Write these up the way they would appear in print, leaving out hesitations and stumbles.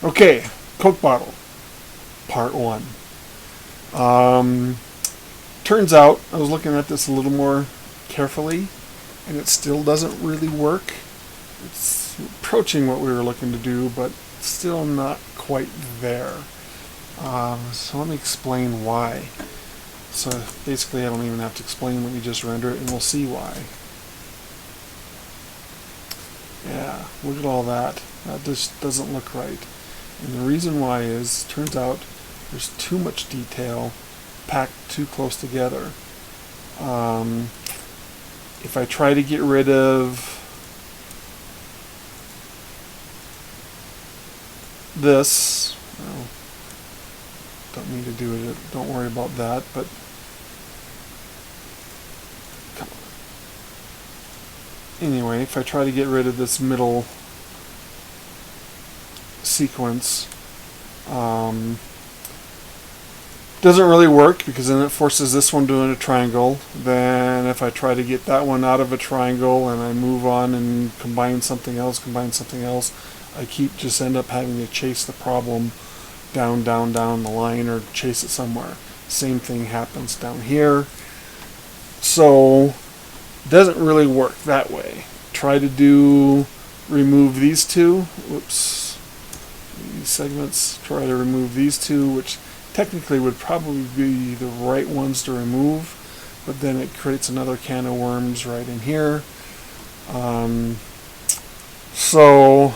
Okay, Coke bottle, part one. Turns out I was looking at this a little more carefully, and it still doesn't really work. It's approaching what we were looking to do, but still not quite there. So let me explain why. So basically I don't even have to explain, let me just render it and we'll see why. Yeah, look at all that. That just doesn't look right. And the reason why is, turns out there's too much detail packed too close together. If I try to get rid of this, well, don't need to do it, don't worry about that, but come on. Anyway, if I try to get rid of this middle sequence, doesn't really work because then it forces this one to a triangle. Then if I try to get that one out of a triangle and I move on and combine something else, I keep just end up having to chase the problem down the line or chase it somewhere. Same thing happens down here. So it doesn't really work that way. Try to remove these two. Whoops. These segments. Try to remove these two, which technically would probably be the right ones to remove, but then it creates another can of worms right in here. So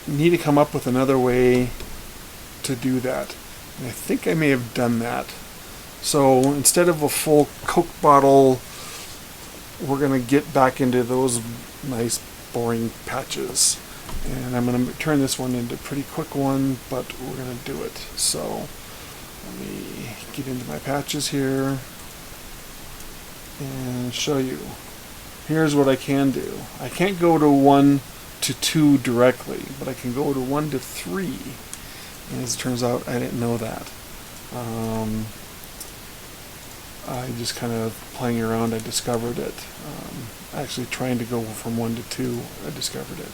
you need to come up with another way to do that. And I think I may have done that. So instead of a full Coke bottle, we're going to get back into those nice boring patches. And I'm going to turn this one into a pretty quick one, but we're going to do it. So let me get into my patches here and show you. Here's what I can do. I can't go to 1 to 2 directly, but I can go to 1 to 3. And as it turns out, I didn't know that. I just kind of playing around, I discovered it. Actually trying to go from 1 to 2, I discovered it.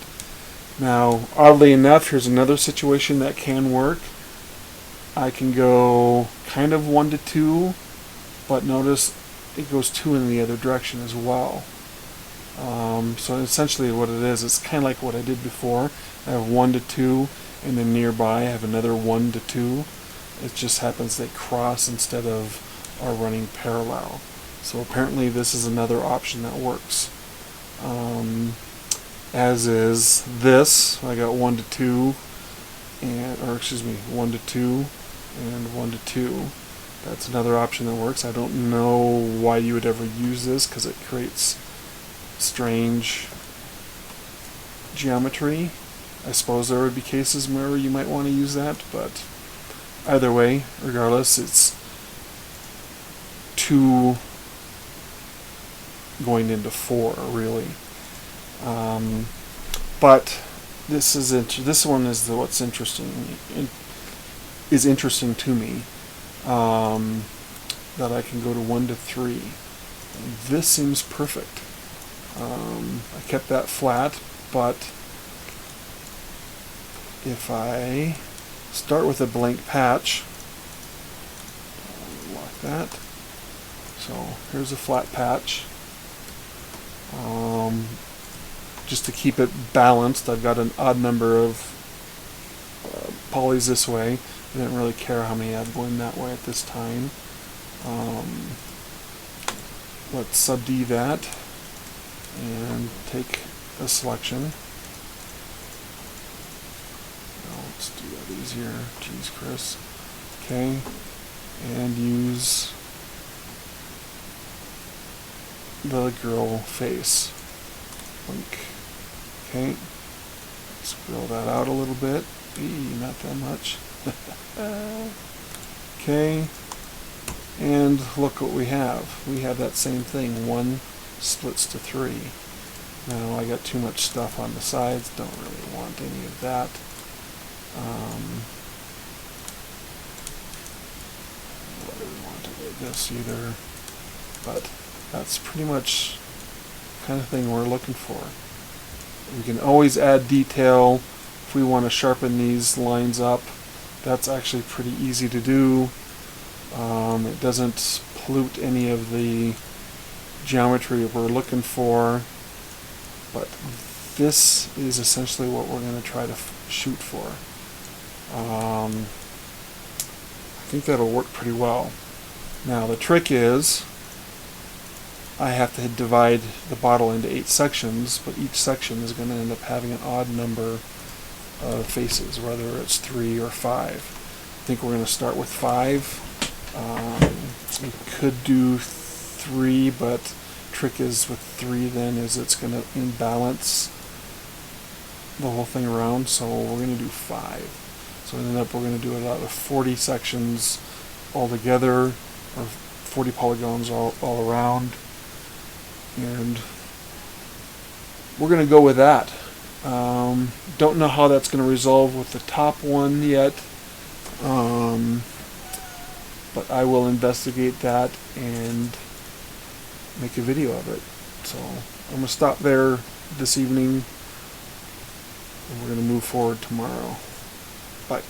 Now, oddly enough, here's another situation that can work. I can go kind of 1 to 2, but notice it goes 2 in the other direction as well. So essentially what it is, it's kind of like what I did before. I have 1 to 2, and then nearby I have another 1 to 2. It just happens they cross instead of are running parallel. So apparently this is another option that works. As is this, I got 1 to 2, or excuse me, 1 to 2 and 1 to 2. That's another option that works. I don't know why you would ever use this because it creates strange geometry. I suppose there would be cases where you might want to use that, but either way, regardless, it's 2 going into 4 really. But this one is what's interesting. Is interesting to me. That I can go to 1 to 3. And this seems perfect. I kept that flat, but if I start with a blank patch, lock that. So here's a flat patch. Just to keep it balanced, I've got an odd number of polys this way. I didn't really care how many I have going that way at this time. Let's sub-D that and take a selection. Now let's do that easier. Jeez, Chris. Okay, and use the girl face. Blink. Okay, scroll that out a little bit. Not that much. Okay, and look what we have. We have that same thing. 1 splits to 3. Now I got too much stuff on the sides. Don't really want any of that. I don't really want to like this either. But that's pretty much the kind of thing we're looking for. We can always add detail If we want to sharpen these lines up, that's actually pretty easy to do. It doesn't pollute any of the geometry we're looking for, but this is essentially what we're going to try to shoot for. I think that'll work pretty well. Now the trick is I have to divide the bottle into 8 sections, but each section is going to end up having an odd number of faces, whether it's 3 or 5. I think we're going to start with 5. We could do 3, but trick is with 3 then is it's going to imbalance the whole thing around, so we're going to do 5. So we're going to do a lot of 40 sections all together, or 40 polygons all around, and we're going to go with that. Don't know how that's going to resolve with the top one yet, but I will investigate that and make a video of it. So I'm going to stop there this evening, and we're going to move forward tomorrow. Bye.